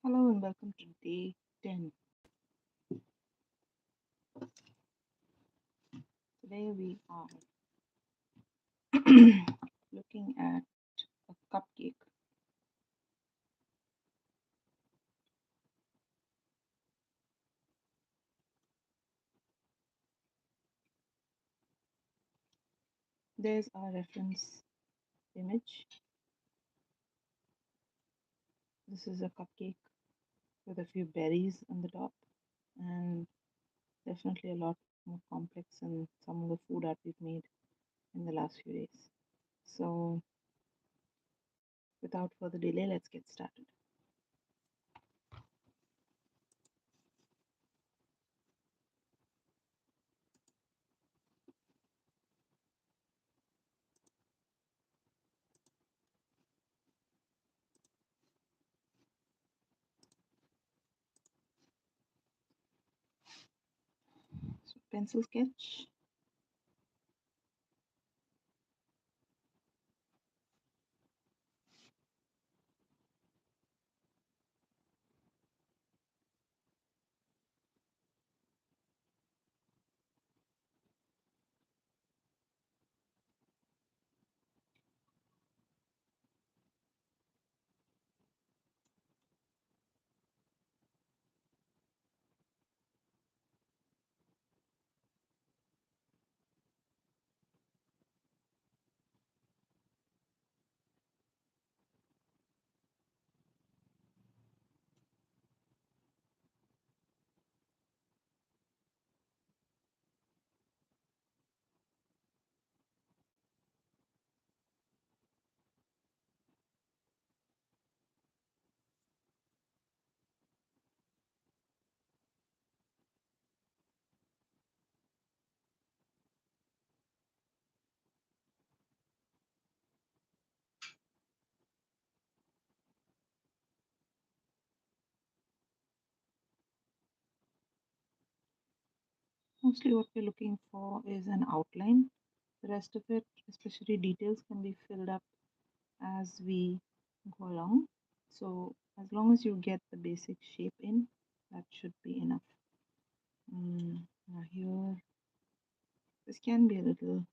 Hello and welcome to day 10. Today we are looking at a cupcake. There's our reference image. This is a cupcake with a few berries on the top and definitely a lot more complex than some of the food art we've made in the last few days. So without further delay, let's get started. So pencil sketch. Mostly what we're looking for is an outline. The rest of it, especially details, can be filled up as we go along. So as long as you get the basic shape in, that should be enough. Now here, this can be a little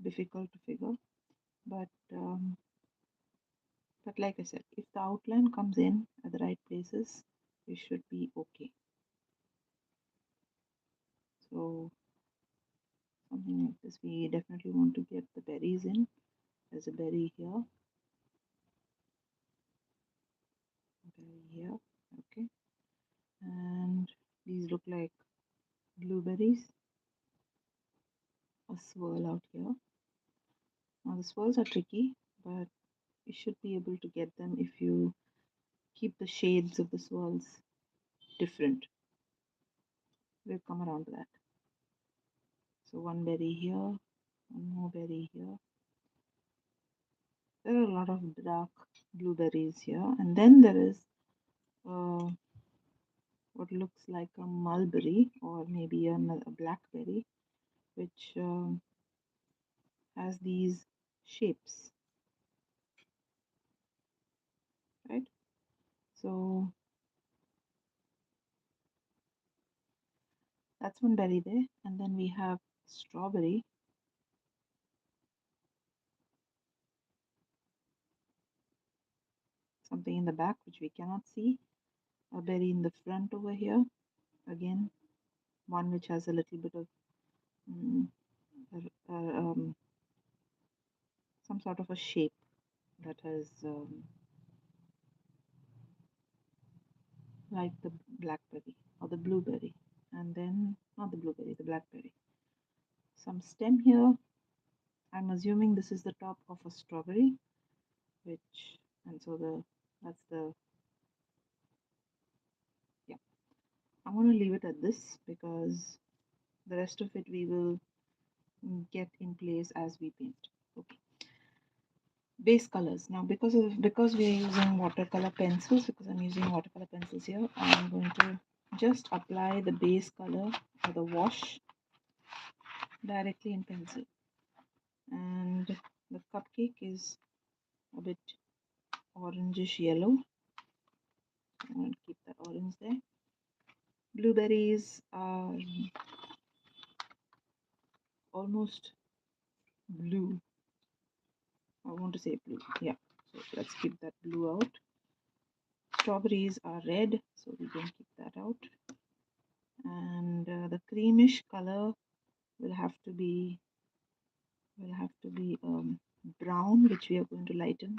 difficult to figure, but like I said, if the outline comes in at the right places, we should be okay. So something like this, we definitely want to get the berries in. There's a berry here, okay, and these look like blueberries. A swirl out here. Now the swirls are tricky, but you should be able to get them if you keep the shades of the swirls different. We'll come around to that. So one berry here, one more berry here. There are a lot of dark blueberries here, and then there is what looks like a mulberry or maybe a blackberry, which has these shapes, right? So that's one berry there, and then we have strawberry. Something in the back which we cannot see, a berry in the front over here, again one which has a little bit of some sort of a shape that has like the blackberry or the blueberry, and then not the blueberry, the blackberry. Some stem here. I'm assuming this is the top of a strawberry, which, and so that's the, yeah. I'm going to leave it at this because the rest of it we will get in place as we paint. Okay. Base colors. Now because we are using watercolor pencils, because I'm using watercolor pencils here, I'm going to just apply the base color or the wash directly in pencil. And the cupcake is a bit orangish yellow. I'm going to keep that orange there. Blueberries are almost blue. I want to say blue. Yeah. So let's keep that blue out. Strawberries are red, so we can keep that out. And the creamish color will have to be brown, which we are going to lighten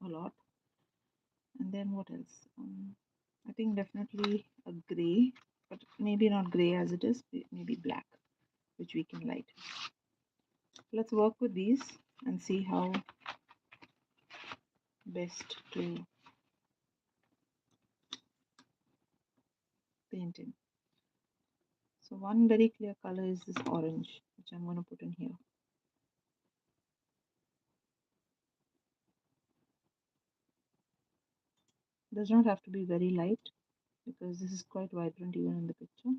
a lot. And then what else? I think definitely a gray, but maybe not gray as it is, maybe black, which we can lighten. Let's work with these and see how best to paint in. So one very clear color is this orange, which I'm going to put in here. Does not have to be very light because this is quite vibrant even in the picture.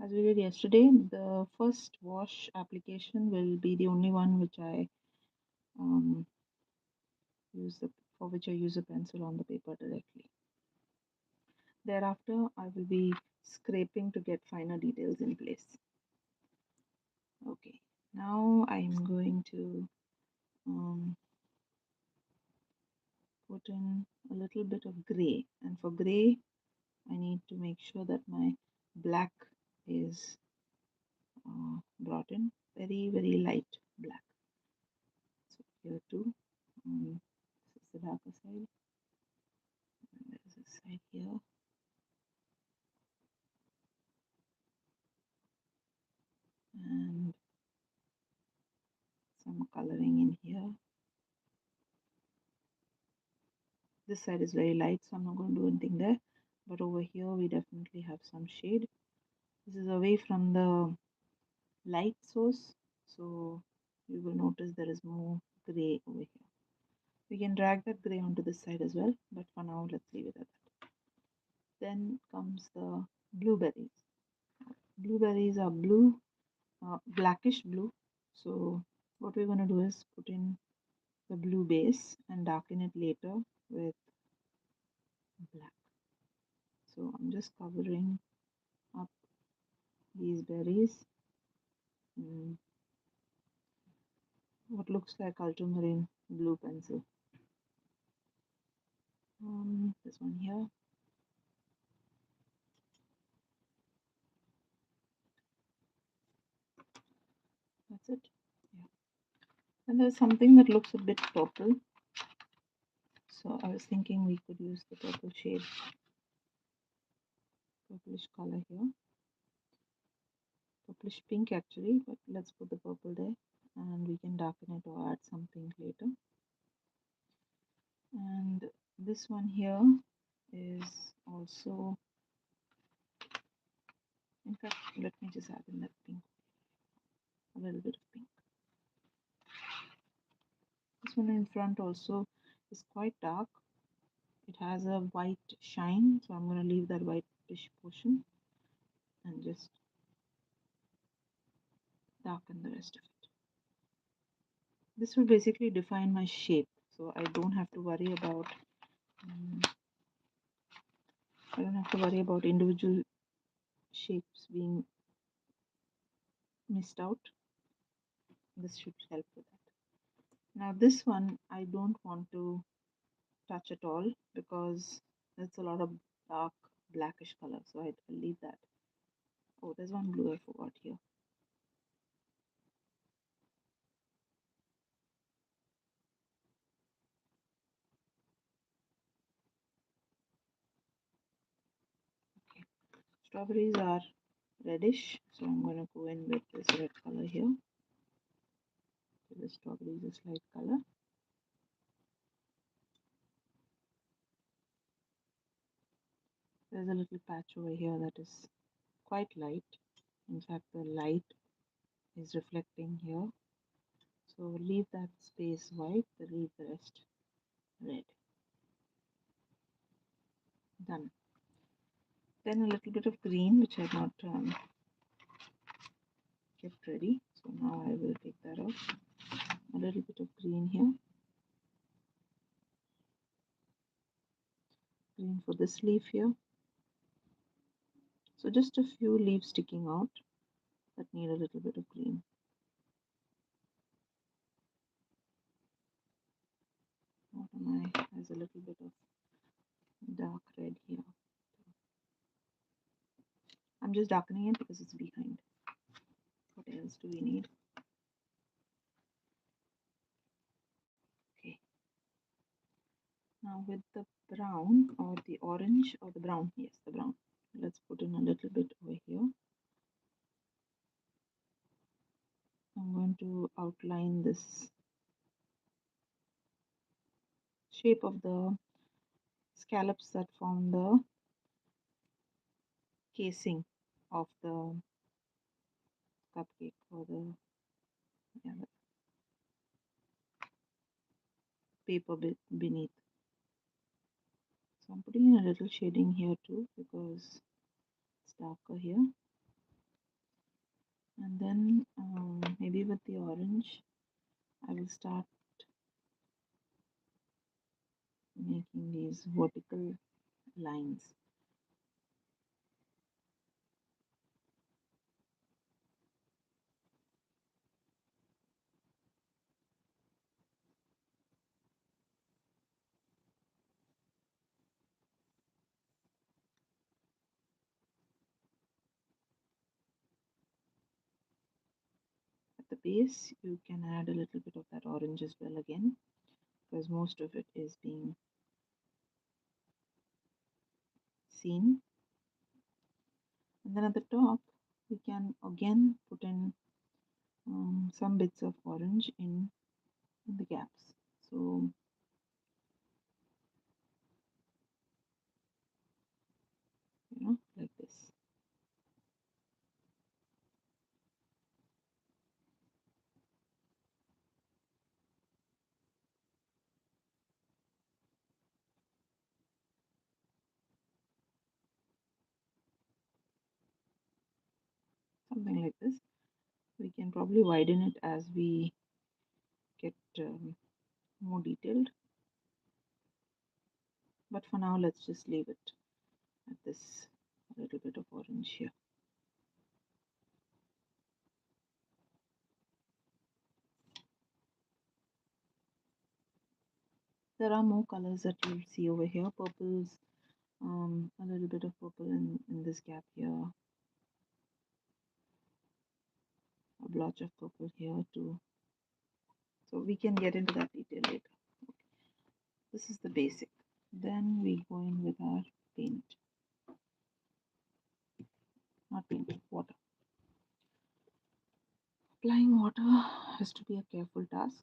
As we did yesterday, the first wash application will be the only one which I for which I use a pencil on the paper directly. Thereafter, I will be scraping to get finer details in place. Okay, now I'm going to put in a little bit of gray, and for gray I need to make sure that my black is brought in very light black. So here too, this is the darker side, and there is a side here, and some coloring in here. This side is very light, so I'm not going to do anything there, but over here we definitely have some shade. This is away from the light source, so you will notice there is more gray over here. We can drag that gray onto this side as well, but for now let's leave it at that. Then comes the blueberries. Blueberries are blue, blackish blue. So what we're going to do is put in the blue base and darken it later with black. So I'm just covering up these berries in what looks like ultramarine blue pencil. This one here. That's it. Yeah. And there's something that looks a bit purple. So I was thinking we could use the purple shade, purplish color here. Purplish pink actually, but let's put the purple there and we can darken it or add some pink later. And this one here is also, in fact, let me just add in that pink, a little bit of pink. This one in front also is quite dark. It has a white shine, so I'm going to leave that whitish portion and just darken the rest of it. This will basically define my shape, so I don't have to worry about individual shapes being missed out. This should help with that. Now this one I don't want to touch at all because that's a lot of dark blackish color, so I'll leave that. Oh, there's one blue I forgot here. Okay, strawberries are reddish, so I'm going to go in with this red color here. So the strawberry is a light color. There's a little patch over here that is quite light. In fact, the light is reflecting here. So leave that space white, leave the rest red. Done. Then a little bit of green, which I've not kept ready. So now I will take that out. A little bit of green here. Green for this leaf here. So just a few leaves sticking out that need a little bit of green. Bottom eye has a little bit of dark red here. I'm just darkening it because it's behind. What else do we need? Okay. Now with the brown or the orange or the brown, yes, the brown. Let's put in a little bit over here. I'm going to outline this shape of the scallops that form the casing of the cupcake or the, yeah, the paper bit beneath. So I'm putting in a little shading here too because it's darker here. And then maybe with the orange, I will start making these vertical lines. At the base, you can add a little bit of that orange as well again, because most of it is being seen. And then at the top, we can again put in some bits of orange in the gaps. So like this. Something like this. We can probably widen it as we get more detailed. But for now, let's just leave it at this little bit of orange here. There are more colors that you'll see over here. Purples, a little bit of purple in this gap here. A blotch of purple here too. So we can get into that detail later. Okay. This is the basic. Then we go in with our paint. Not paint, water. Applying water has to be a careful task.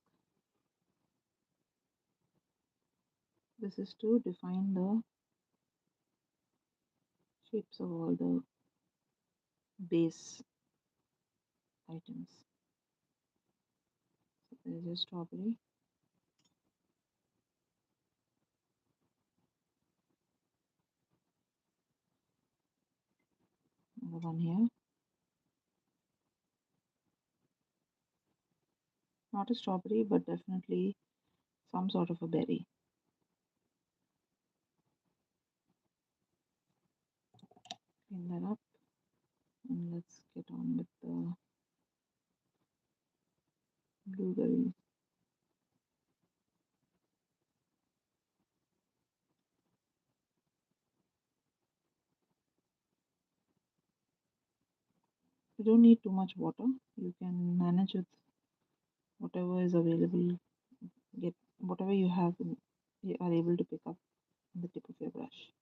This is to define the shapes of all the base items. So there's your strawberry. Another one here. Not a strawberry, but definitely some sort of a berry. Clean that up. And let's get on with the blueberries. You don't need too much water. You can manage with whatever is available. Get whatever you have and you are able to pick up on the tip of your brush.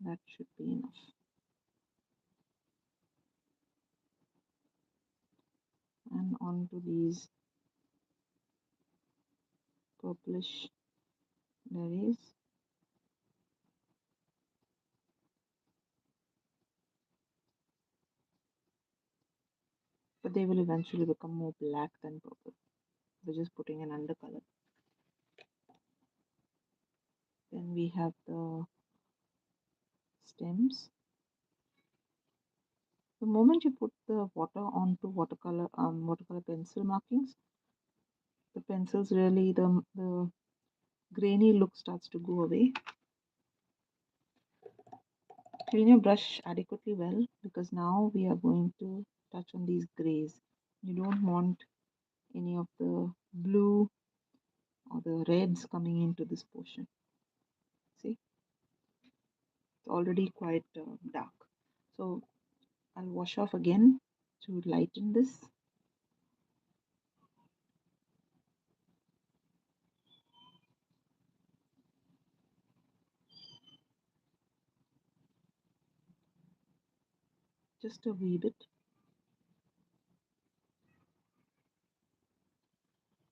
That should be enough. And onto these purplish berries. But they will eventually become more black than purple. We're just putting an undercolor. Then we have the stems. The moment you put the water onto watercolor pencil markings, the pencils really, the grainy look starts to go away. Clean your brush adequately well, because now we are going to touch on these grays. You don't want any of the blue or the reds coming into this portion. See, it's already quite dark. So I'll wash off again to lighten this. Just a wee bit.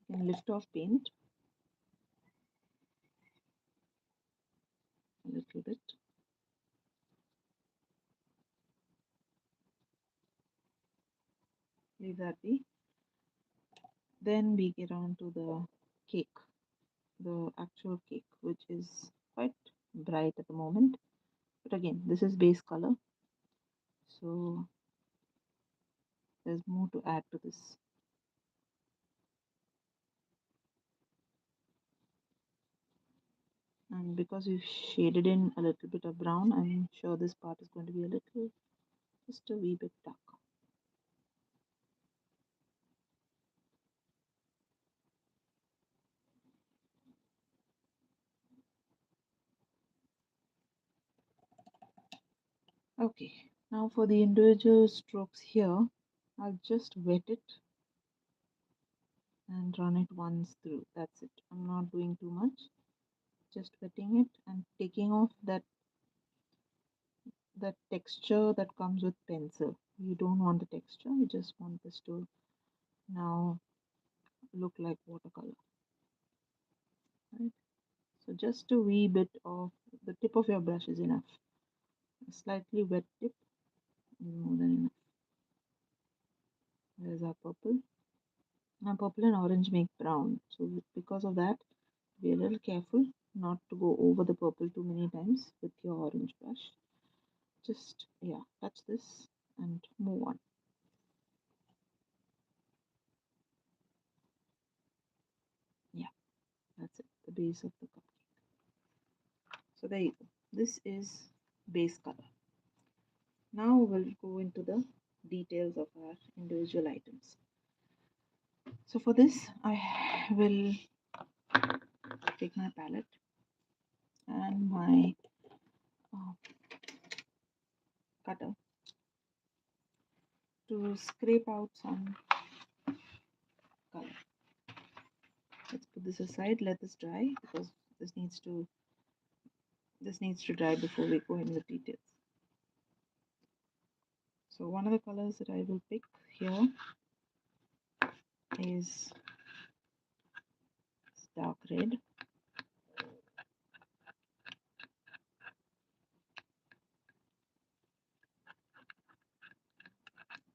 You can lift off paint a little bit. Leave that be. Then we get on to the cake, the actual cake, which is quite bright at the moment. But again, this is base color, so there's more to add to this. And because we've shaded in a little bit of brown, I'm sure this part is going to be a little, just a wee bit dark. Okay, now for the individual strokes here, I'll just wet it and run it once through. That's it. I'm not doing too much, just wetting it and taking off that texture that comes with pencil. You don't want the texture, you just want this to now look like watercolor, right? So just a wee bit of the tip of your brush is enough. A slightly wet tip is more than enough. There's our purple. Now purple and orange make brown, so because of that, be a little careful not to go over the purple too many times with your orange brush. Just, yeah, touch this and move on. Yeah, that's it, the base of the cupcake. So there you go. This is base color. Now we'll go into the details of our individual items. So for this, I will take my palette and my uh, cutter to scrape out some color. Let's put this aside, let this dry, because this needs to dry before we go in with details. So one of the colors that I will pick here is dark red.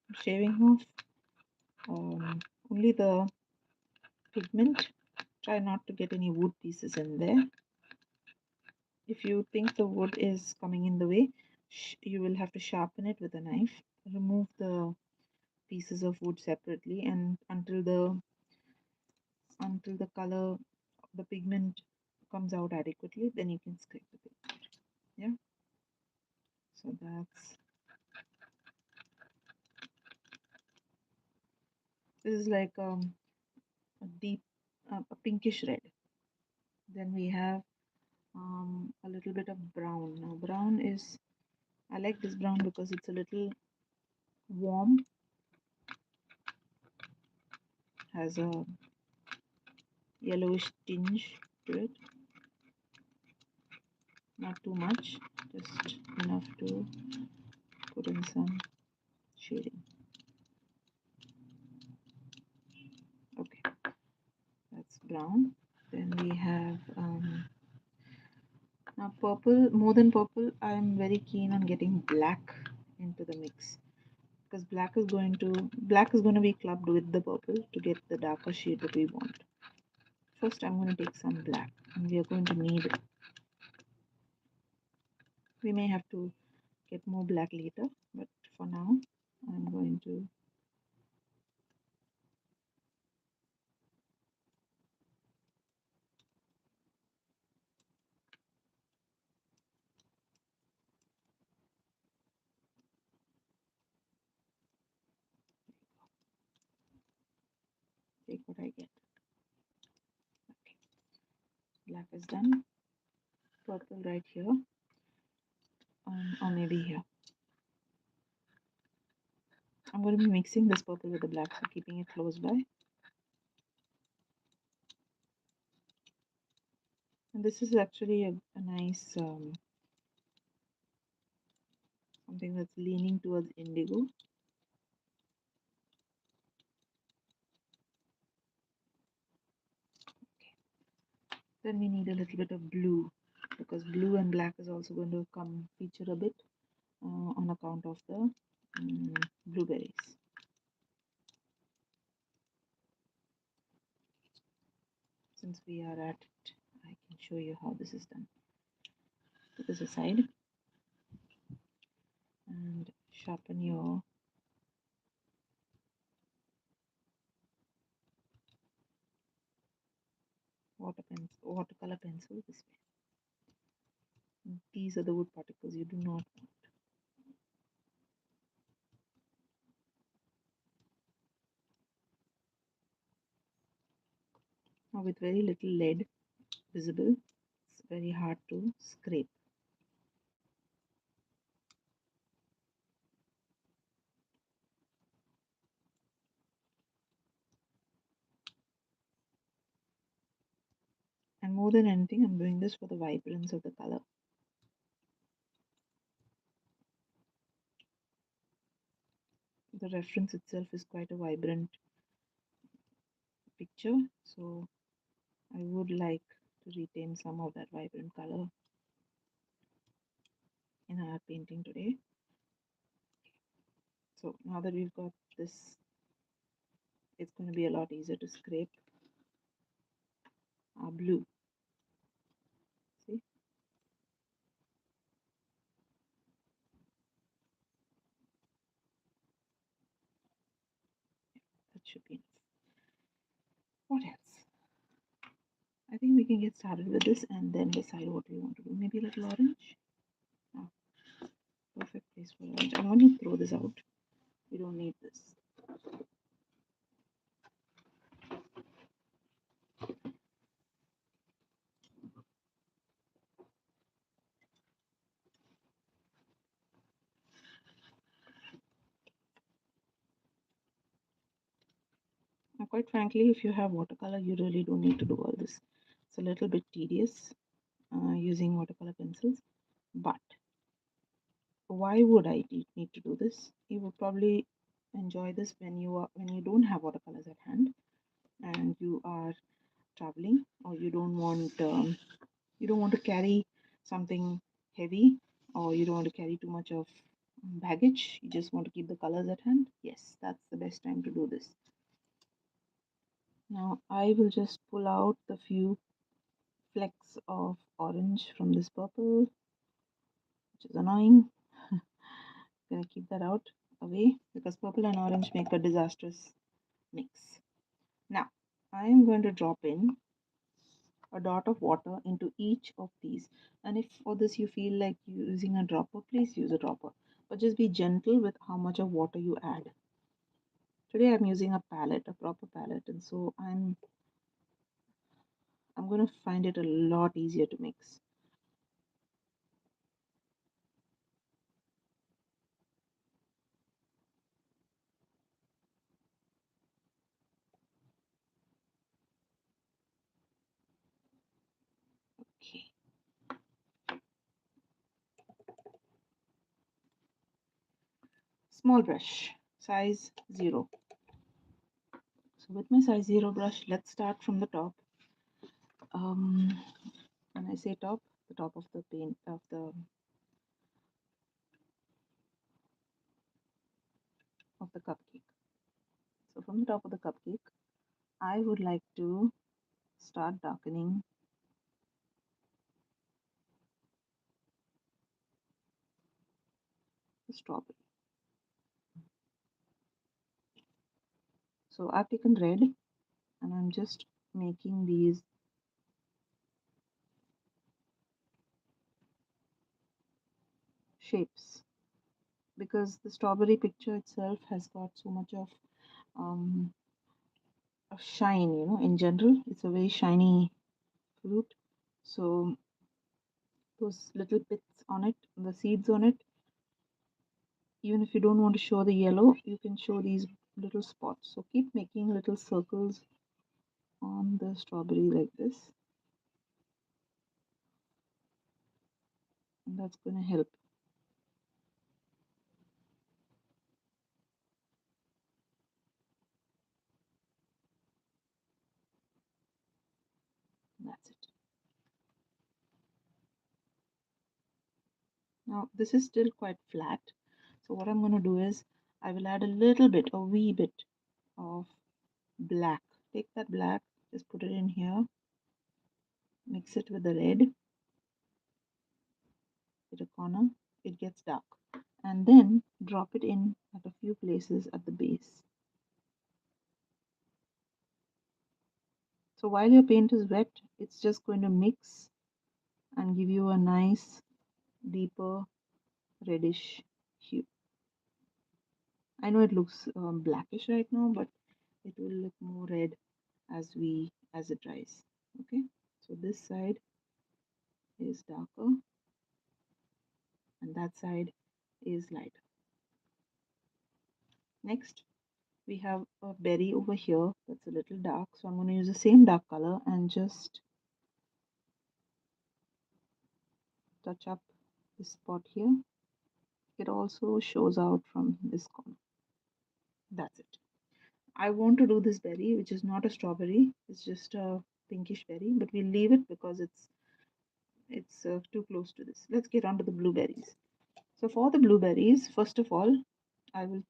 I'm shaving off only the pigment. Try not to get any wood pieces in there. If you think the wood is coming in the way, you will have to sharpen it with a knife. Remove the pieces of wood separately, and until the color, the pigment comes out adequately, then you can scrape the pigment. Yeah. So this is like a deep, a pinkish red. Then we have a little bit of brown. Now brown is, I like this brown because it's a little warm, has a yellowish tinge to it. Not too much, just enough to put in some shading. Okay, that's brown. Then we have now purple. More than purple, I'm very keen on getting black into the mix, because black is going to be clubbed with the purple to get the darker shade that we want. First, I'm going to take some black, and we are going to need it. We may have to get more black later, but for now, to take what I get. Okay, black is done. Purple right here, or maybe here. I'm going to be mixing this purple with the black, so keeping it close by. And this is actually a nice something that's leaning towards indigo. Okay. Then we need a little bit of blue, because blue and black is also going to come feature a bit on account of the blueberries. Since we are at it, I can show you how this is done. Put this aside and sharpen your watercolor pencil this way. These are the wood particles you do not want. Now with very little lead visible, it's very hard to scrape. And more than anything, I'm doing this for the vibrance of the color. The reference itself is quite a vibrant picture, so I would like to retain some of that vibrant color in our painting today. So now that we've got this, it's going to be a lot easier to scrape our blue. See? That should be enough. What else? I think we can get started with this and then decide what we want to do. Maybe a little orange. Oh, perfect place for orange. I want to throw this out. We don't need this. Now, quite frankly, if you have watercolor, you really don't need to do all this. It's a little bit tedious using watercolor pencils, but why would I need to do this? You would probably enjoy this when you don't have watercolors at hand and you are traveling, or you don't want to carry something heavy, or you don't want to carry too much of baggage. You just want to keep the colors at hand. Yes, that's the best time to do this. Now I will just pull out the few flecks of orange from this purple, which is annoying. Gonna keep that out away because purple and orange make a disastrous mix. Now I am going to drop in a dot of water into each of these, and if for this you feel like using a dropper, please use a dropper, but just be gentle with how much of water you add. Today I'm using a palette, a proper palette, and so I'm going to find it a lot easier to mix. Okay. Small brush, size 0. So with my size 0 brush, let's start from the top. When I say top, the top of the paint of the cupcake. So from the top of the cupcake, I would like to start darkening the strawberry. So I've taken red and I'm just making these shapes, because the strawberry picture itself has got so much um, of shine, in general. It's a very shiny fruit. So those little bits on it, the seeds on it, even if you don't want to show the yellow, you can show these little spots. So keep making little circles on the strawberry like this, and that's going to help. That's it. Now this is still quite flat, so what I'm going to do is I will add a wee bit of black. Take that black, just put it in here, mix it with the red, hit a corner, it gets dark, and then drop it in at a few places at the base. So while your paint is wet, it's just going to mix and give you a nice deeper reddish hue. I know it looks blackish right now, but it will look more red as it dries. Okay, so this side is darker and that side is lighter. Next, we have a berry over here that's a little dark, so I'm going to use the same dark color and just touch up this spot here. It also shows out from this corner. That's it. I want to do this berry, which is not a strawberry, it's just a pinkish berry, but we'll leave it because it's too close to this. Let's get on to the blueberries. So for the blueberries, first of all, I will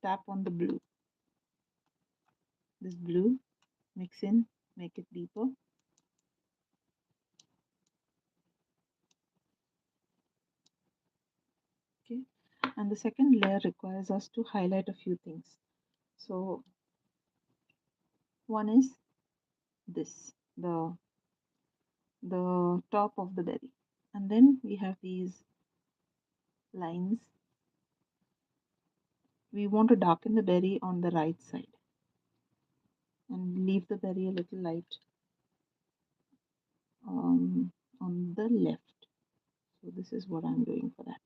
tap on the blue. This blue, mix in, make it deeper. Okay, and the second layer requires us to highlight a few things. So one is this, the top of the berry, and then we have these lines. We want to darken the berry on the right side and leave the berry a little light on the left. So this is what I'm doing for that.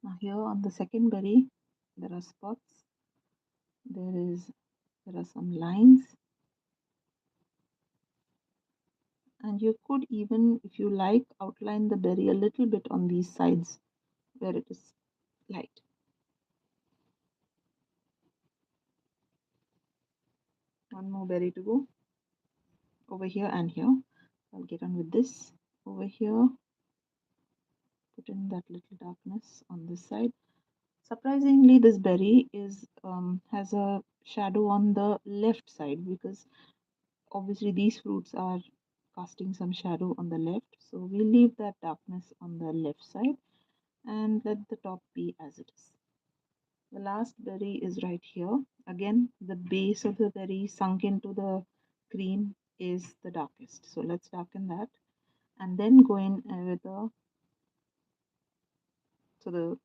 Now here on the second berry, there are spots. There are some lines, and you could even, if you like, outline the berry a little bit on these sides where it is light. One more berry to go over here and here. I'll get on with this over here. Put in that little darkness on this side. Surprisingly, this berry has a shadow on the left side, because obviously these fruits are casting some shadow on the left. So we leave that darkness on the left side and let the top be as it is. The last berry is right here. Again, the base of the berry sunk into the cream is the darkest. So let's darken that and then go in with the, so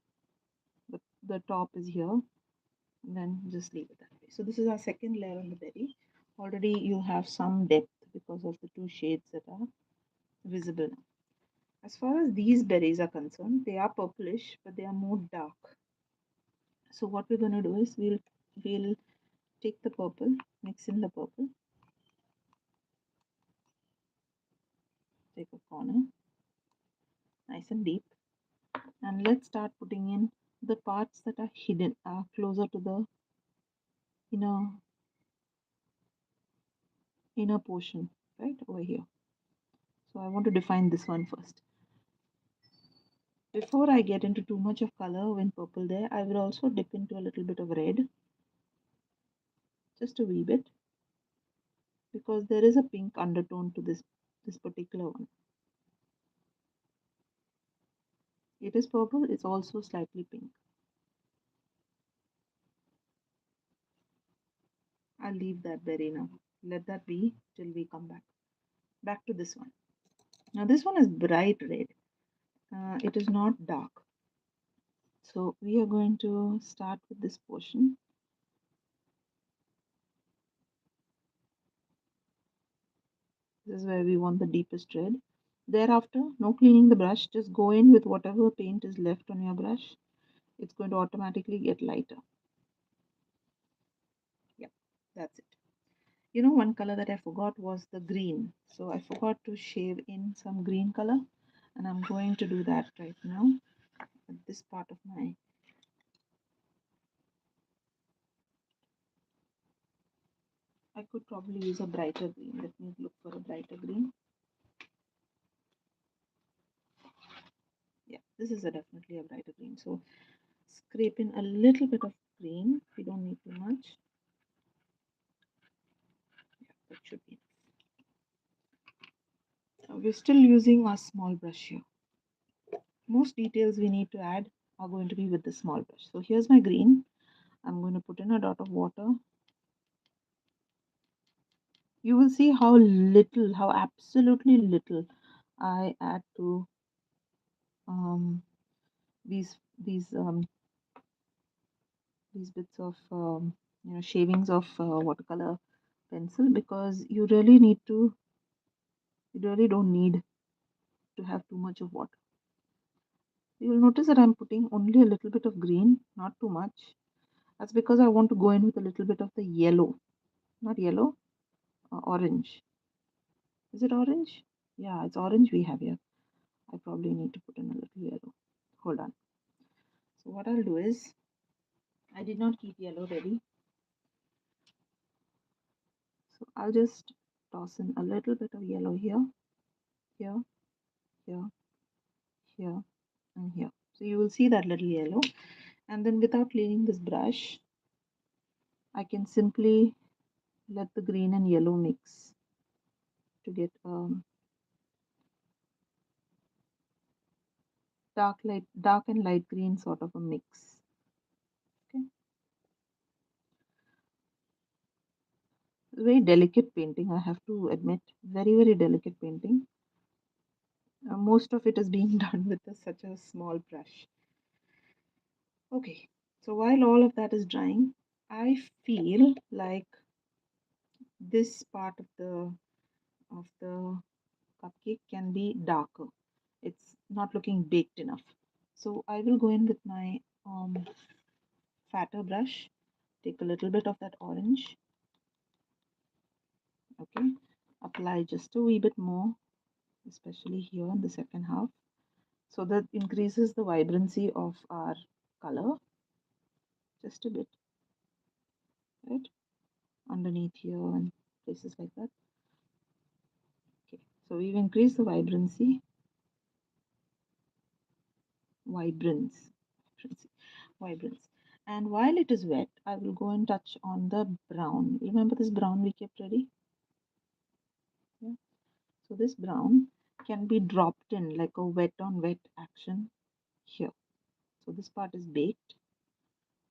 the top is here, and then just leave it that way. So this is our second layer on the berry. Already you have some depth because of the two shades that are visible now. As far as these berries are concerned, they are purplish, but they are more dark. So what we're going to do is we'll take the purple, mix in the purple, take a corner, nice and deep, and let's start putting in the parts that are hidden, are closer to the inner inner portion, right over here. So I want to define this one first. Before I get into too much of color in purple there, I will also dip into a little bit of red, just a wee bit, because there is a pink undertone to this particular one. It is purple, it's also slightly pink. I'll leave that berry now. Let that be till we come back. Back to this one. Now this one is bright red. It is not dark. So we are going to start with this portion. This is where we want the deepest red. Thereafter, no cleaning the brush. Just go in with whatever paint is left on your brush. It's going to automatically get lighter. Yeah, that's it. You know, one color that I forgot was the green. So I forgot to shave in some green color. And I'm going to do that right now at this part of my. I could probably use a brighter green. Let me look for a brighter green. Yeah, this is definitely a brighter green. So scrape in a little bit of green. We don't need too much. Yeah, that should be. We're still using our small brush here. Most details we need to add are going to be with the small brush. So here's my green. I'm going to put in a dot of water. You will see how little, how absolutely little I add to um, these these um, these bits of shavings of watercolor pencil, because you really don't need to have too much of water. You will notice that I'm putting only a little bit of green, not too much. That's because I want to go in with a little bit of the yellow, not yellow, orange. Is it orange? Yeah, it's orange we have here. I probably need to put in a little yellow. Hold on. So what I'll do is, I did not keep yellow ready. So I'll just toss in a little bit of yellow here, here, here, here, and here. So you will see that little yellow. And then without cleaning this brush, I can simply let the green and yellow mix to get dark and light green sort of a mix. Okay. Very delicate painting, I have to admit. Very, very delicate painting. Most of it is being done with such a small brush. Okay, so while all of that is drying, I feel like this part of the cupcake can be darker. It's not looking baked enough. So I will go in with my fatter brush, take a little bit of that orange, okay, apply just a wee bit more, especially here in the second half, so that increases the vibrancy of our color just a bit, right, underneath here and places like that. Okay, so we've increased the vibrance, vibrance. And while it is wet, I will go and touch on the brown. Remember this brown we kept ready? Yeah. So this brown can be dropped in like a wet on wet action here. So this part is baked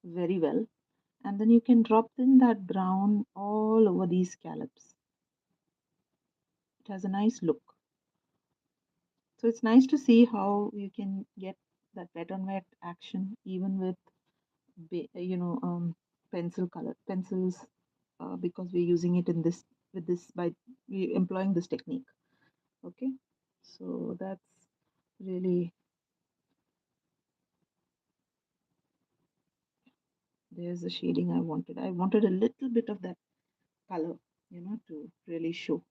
very well. And then you can drop in that brown all over these scallops. It has a nice look. So it's nice to see how you can get that wet on wet action even with pencils, because we're using it in this with this by we employing this technique. Okay, so that's really, there's the shading I wanted. I wanted a little bit of that color, to really show.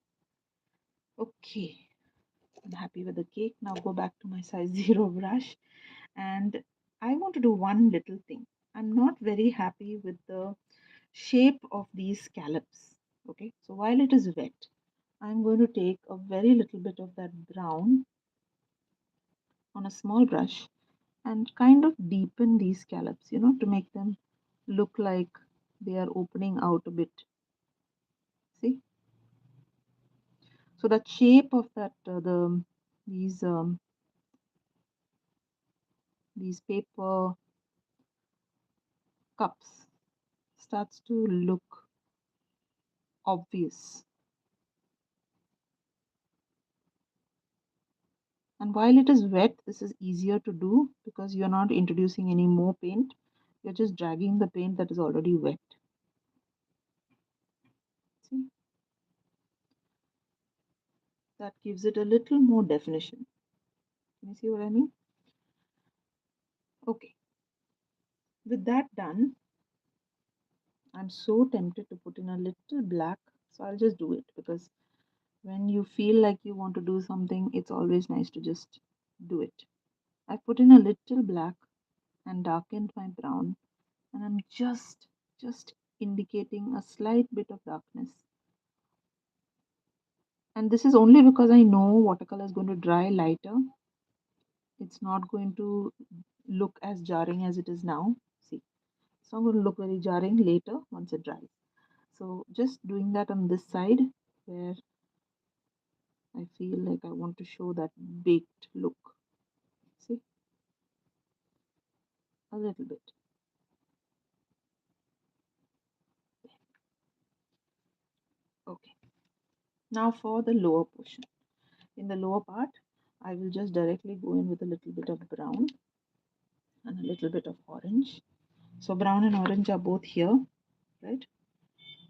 Okay, I'm happy with the cake. Now go back to my size 0 brush, and I want to do one little thing. I'm not very happy with the shape of these scallops. Okay, so while it is wet, I'm going to take a very little bit of that brown on a small brush and kind of deepen these scallops, to make them look like they are opening out a bit. See? So that shape of that, these these paper cups starts to look obvious. And while it is wet, this is easier to do because you're not introducing any more paint. You're just dragging the paint that is already wet. See, that gives it a little more definition. Can you see what I mean? Okay, with that done, I'm so tempted to put in a little black, so I'll just do it because when you feel like you want to do something, it's always nice to just do it. I put in a little black and darkened my brown, and I'm just indicating a slight bit of darkness. And this is only because I know watercolor is going to dry lighter. It's not going to look as jarring as it is now. See, it's not going to look very jarring later once it dries. So just doing that on this side where I feel like I want to show that baked look. See, a little bit. Okay. Now for the lower portion. In the lower part, I will just directly go in with a little bit of brown and a little bit of orange. So brown and orange are both here, right?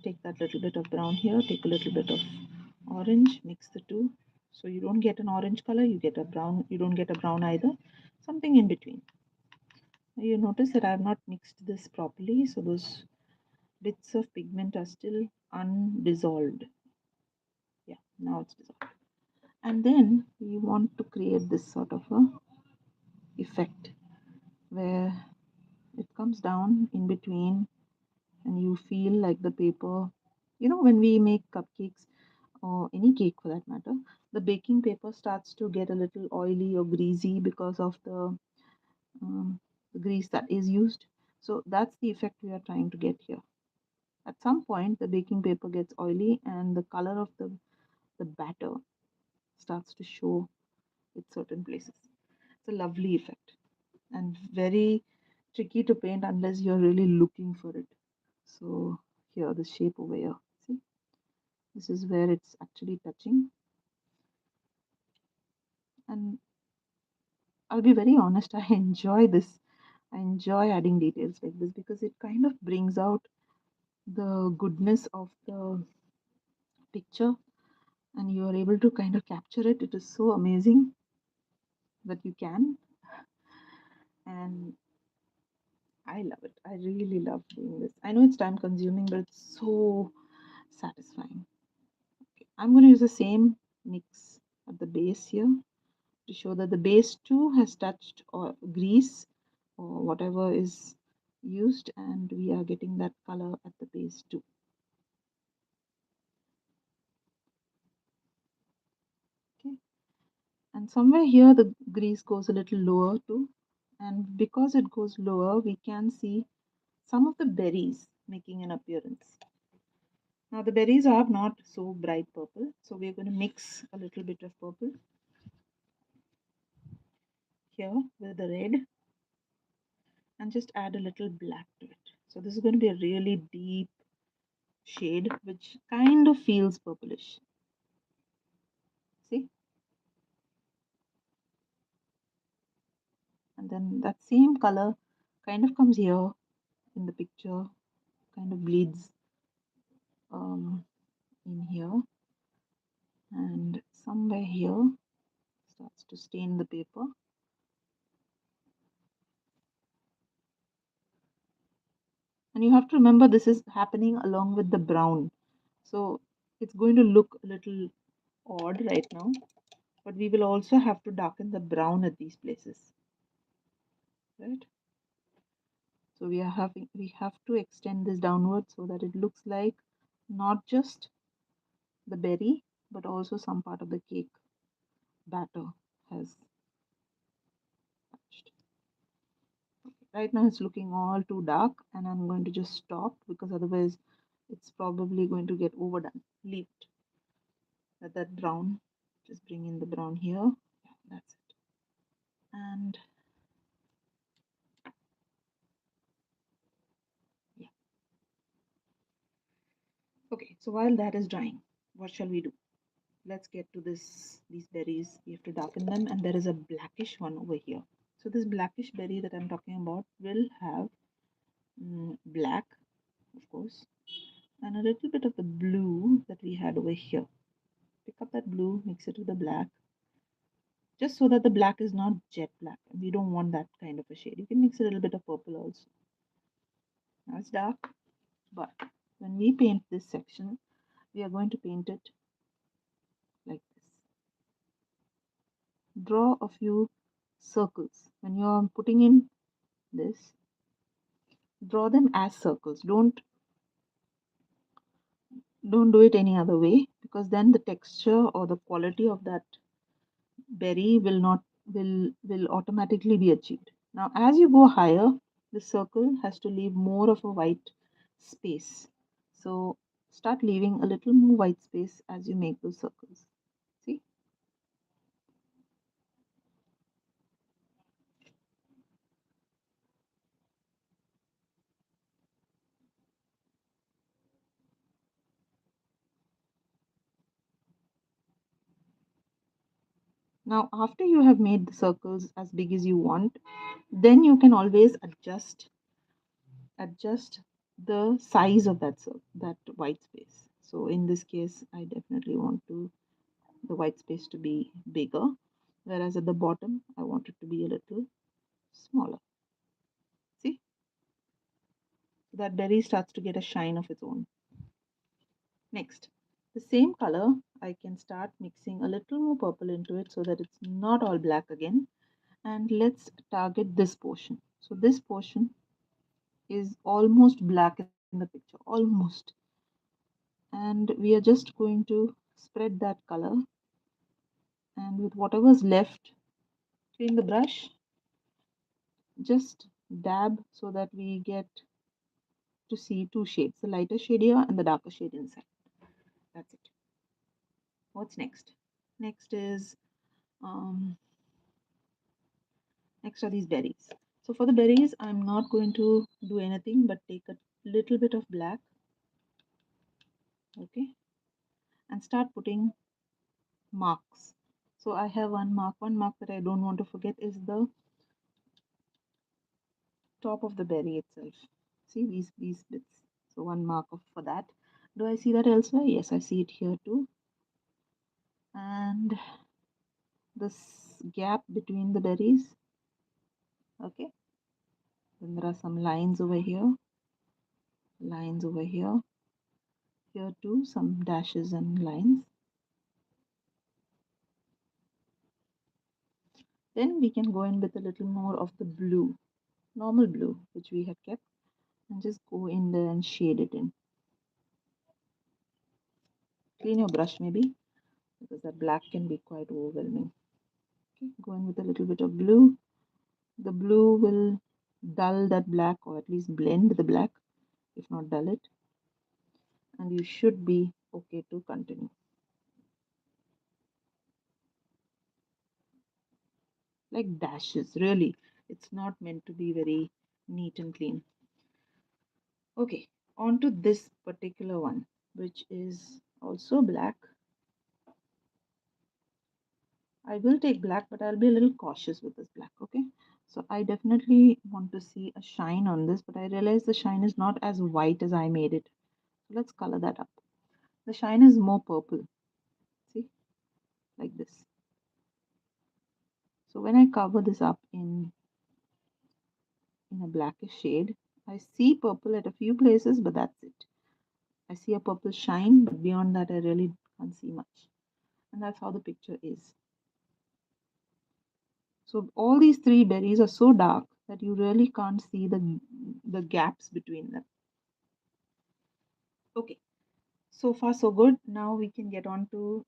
Take that little bit of brown here, take a little bit of orange, mix the two. So you don't get an orange color, you get a brown, you don't get a brown either, something in between. Now you notice that I have not mixed this properly, so those bits of pigment are still undissolved. Yeah, now it's dissolved. And then we want to create this sort of a effect where it comes down in between and you feel like the paper, when we make cupcakes or any cake for that matter, the baking paper starts to get a little oily or greasy because of the grease that is used. So that's the effect we are trying to get here. At some point the baking paper gets oily and the color of the batter starts to show at certain places. It's a lovely effect and very tricky to paint unless you're really looking for it. So here, the shape over here, see, this is where it's actually touching. And I'll be very honest, I enjoy this. I enjoy adding details like this because it kind of brings out the goodness of the picture and you are able to kind of capture it. It is so amazing that you can. And I love it. I really love doing this. I know it's time consuming, but it's so satisfying. Okay, I'm going to use the same mix at the base here to show that the base too has touched or grease or whatever is used, and we are getting that color at the base too. Okay, and somewhere here the grease goes a little lower too, and because it goes lower we can see some of the berries making an appearance. Now the berries are not so bright purple, so we're going to mix a little bit of purple here with the red and just add a little black to it. So this is going to be a really deep shade which kind of feels purplish. See? And then that same color kind of comes here in the picture, kind of bleeds in here, and somewhere here starts to stain the paper. And you have to remember this is happening along with the brown. So it's going to look a little odd right now, but we will also have to darken the brown at these places, right? So we have to extend this downward so that it looks like not just the berry but also some part of the cake batter has touched. Right now it's looking all too dark and I'm going to just stop because otherwise it's probably going to get overdone. Leave it at that brown. Just bring in the brown here. Yeah, that's it. And Okay, so while that is drying, what shall we do? Let's get to these berries. We have to darken them, and there is a blackish one over here. So this blackish berry that I'm talking about will have black, of course, and a little bit of the blue that we had over here. Pick up that blue, mix it with the black, just so that the black is not jet black. We don't want that kind of a shade. You can mix a little bit of purple also. Now it's dark, but when we paint this section, we are going to paint it like this. Draw a few circles. When you are putting in this, draw them as circles. Don't do it any other way, because then the texture or the quality of that berry will not will automatically be achieved. Now as you go higher, the circle has to leave more of a white space. So start leaving a little more white space as you make those circles. See? Now after you have made the circles as big as you want, then you can always adjust the size of that white space. So in this case, I definitely want the white space to be bigger, whereas at the bottom, I want it to be a little smaller. See, so that berry starts to get a shine of its own. Next, the same color, I can start mixing a little more purple into it so that it's not all black again. And let's target this portion. So this portion is almost black in the picture, almost. And we are just going to spread that color, and with whatever's left, clean the brush, just dab so that we get to see two shades, the lighter shade here and the darker shade inside. That's it. What's next? Um, next are these berries. So for the berries, I'm not going to do anything but take a little bit of black, okay, and start putting marks. So I have one mark that I don't want to forget is the top of the berry itself. See these bits. So one mark of for that. Do I see that elsewhere? Yes, I see it here too. And this gap between the berries. Okay. Then there are some lines over here. Lines over here. Here too, some dashes and lines. Then we can go in with a little more of the blue, normal blue, which we had kept, and just go in there and shade it in. Clean your brush maybe, because that black can be quite overwhelming. Okay, go in with a little bit of blue. The blue will dull that black, or at least blend the black, if not dull it. And you should be okay to continue. Like dashes, really. It's not meant to be very neat and clean. Okay, on to this particular one, which is also black. I will take black, but I'll be a little cautious with this black, okay? So I definitely want to see a shine on this, but I realize the shine is not as white as I made it. So let's color that up. The shine is more purple, see, like this. So when I cover this up in a blackish shade, I see purple at a few places, but that's it. I see a purple shine, but beyond that, I really can't see much. And that's how the picture is. So all these three berries are so dark that you really can't see the gaps between them. Okay, so far so good. Now we can get on to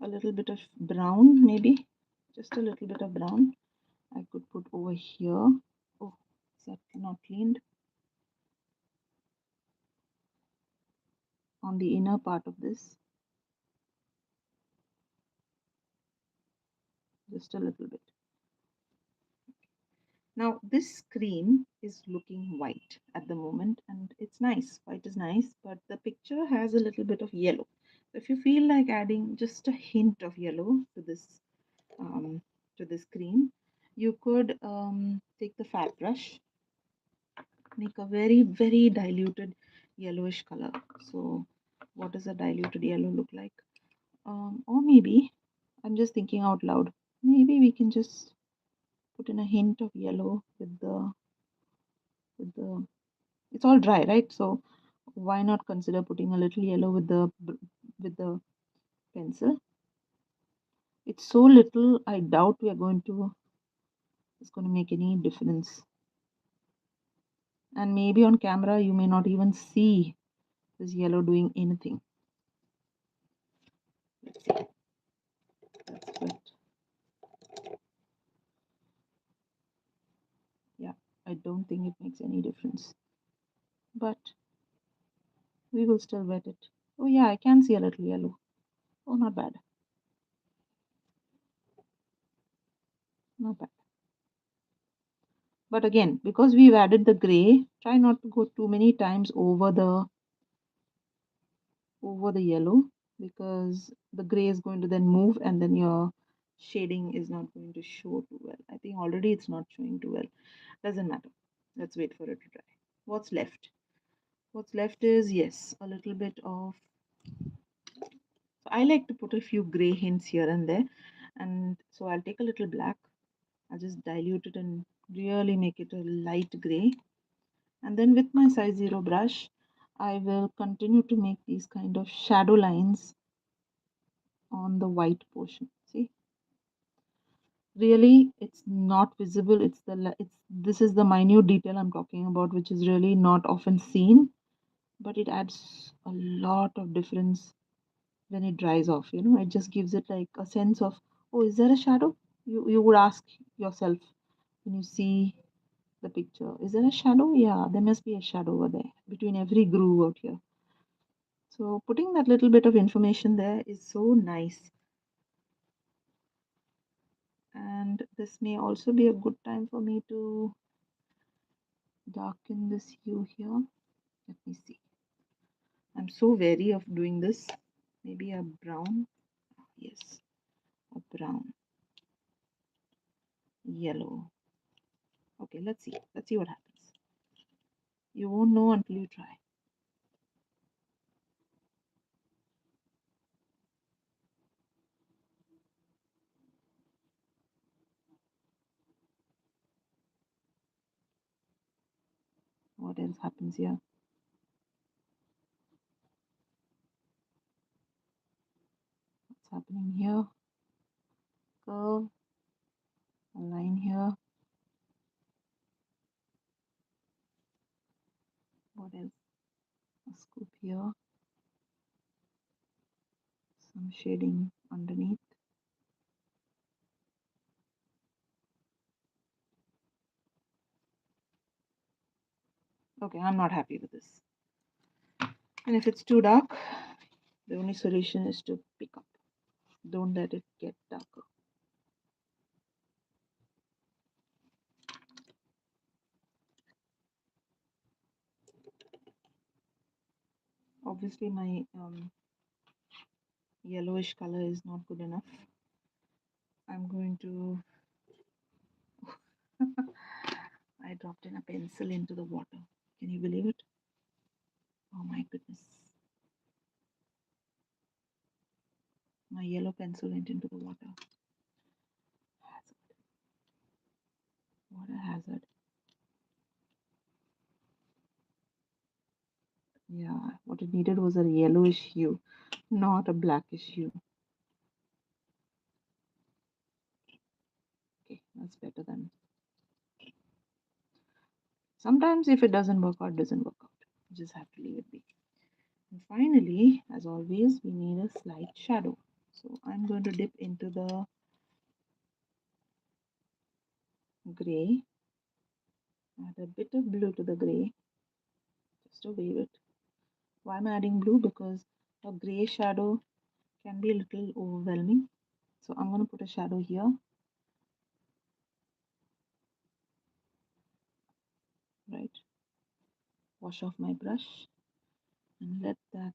a little bit of brown, maybe just a little bit of brown. I could put over here. Oh, is that not cleaned? On the inner part of this, just a little bit. Now this screen is looking white at the moment, and it's nice. White is nice, but the picture has a little bit of yellow. So if you feel like adding just a hint of yellow um, to this screen, you could take the fat brush, make a very diluted yellowish color. So what does a diluted yellow look like? Or maybe I'm just thinking out loud. Maybe we can just put in a hint of yellow with the it's all dry, right? So why not consider putting a little yellow with the pencil? It's so little, I doubt we are going to it's going to make any difference. And maybe on camera you may not even see this yellow doing anything. Let's see. That's good. Yeah, I don't think it makes any difference. But we will still wet it. Oh yeah, I can see a little yellow. Oh, not bad. Not bad. But again, because we've added the gray, try not to go too many times over the yellow, because the gray is going to then move and then your shading is not going to show too well. I think already it's not showing too well. Doesn't matter. Let's wait for it to dry. What's left? What's left is, yes, a little bit of. So I like to put a few gray hints here and there. And so I'll take a little black. I'll just dilute it and really make it a light gray. And then with my size 0 brush, I will continue to make these kind of shadow lines on the white portion. See, really it's not visible. It's this is the minute detail I'm talking about, which is really not often seen, but it adds a lot of difference when it dries off. It just gives it like a sense of, oh, is there a shadow? You would ask yourself when you see the picture, is there a shadow? Yeah, there must be a shadow over there between every groove out here. So putting that little bit of information there is so nice. And this may also be a good time for me to darken this hue here. Let me see. I'm so wary of doing this. Maybe a brown. Yes, a brown, yellow. Okay, let's see. Let's see what happens. You won't know until you try. What else happens here? What's happening here? Curve, a line here. What else? A scoop here. Some shading underneath. Okay, I'm not happy with this. And if it's too dark, the only solution is to pick up. Don't let it get darker. Obviously, my yellowish color is not good enough. I'm going to. I dropped in a pencil into the water. Can you believe it? Oh my goodness. My yellow pencil went into the water. Hazard. What a hazard. Yeah, what it needed was a yellowish hue, not a blackish hue. Okay, that's better than. Sometimes if it doesn't work out, it doesn't work out. You just have to leave it be. And finally, as always, we need a slight shadow. So I'm going to dip into the gray, add a bit of blue to the gray, just to wave it. Why am I adding blue? Because a gray shadow can be a little overwhelming. So I'm going to put a shadow here. right? Wash off my brush and let that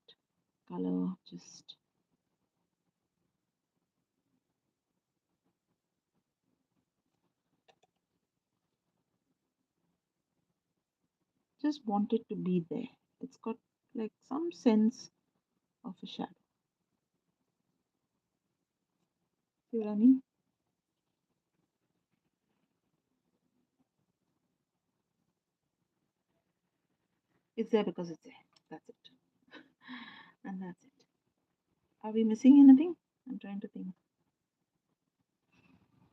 color just want it to be there. It's got like some sense of a shadow. See what I mean? It's there because it's there. That's it. And that's it. Are we missing anything? I'm trying to think.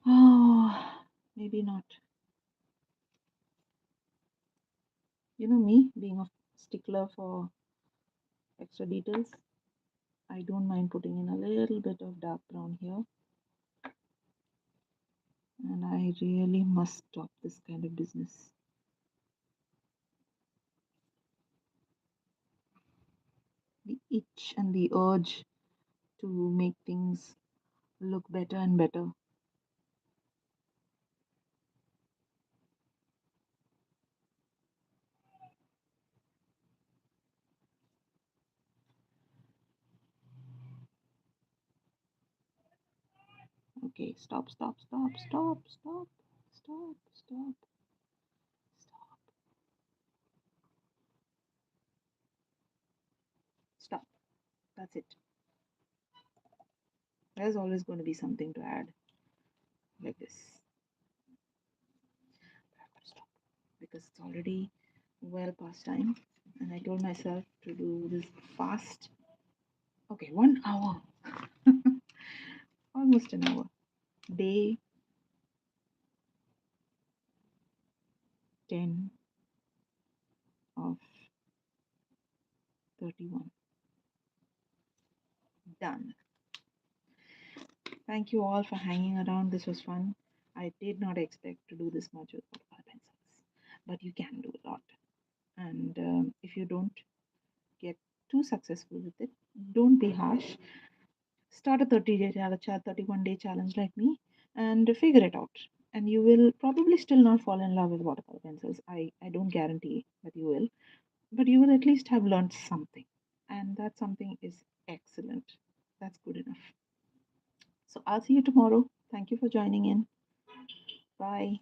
Oh, maybe not. You know me, being a stickler for extra details, I don't mind putting in a little bit of dark brown here. And I really must stop this kind of business. The itch and the urge to make things look better and better. Okay, stop, stop, stop, stop, stop, stop, stop, stop, stop. That's it. There's always going to be something to add like this. Stop. Because it's already well past time. And I told myself to do this fast. Okay, 1 hour. Almost an hour. Day 10 of 31. Done. Thank you all for hanging around. This was fun. I did not expect to do this much with watercolor pencils, but you can do a lot. And if you don't get too successful with it, don't be harsh. Start a 30-day challenge, 31-day challenge like me, and figure it out. And you will probably still not fall in love with watercolor pencils. I don't guarantee that you will, but you will at least have learned something. And that something is excellent. That's good enough. So I'll see you tomorrow. Thank you for joining in. Bye.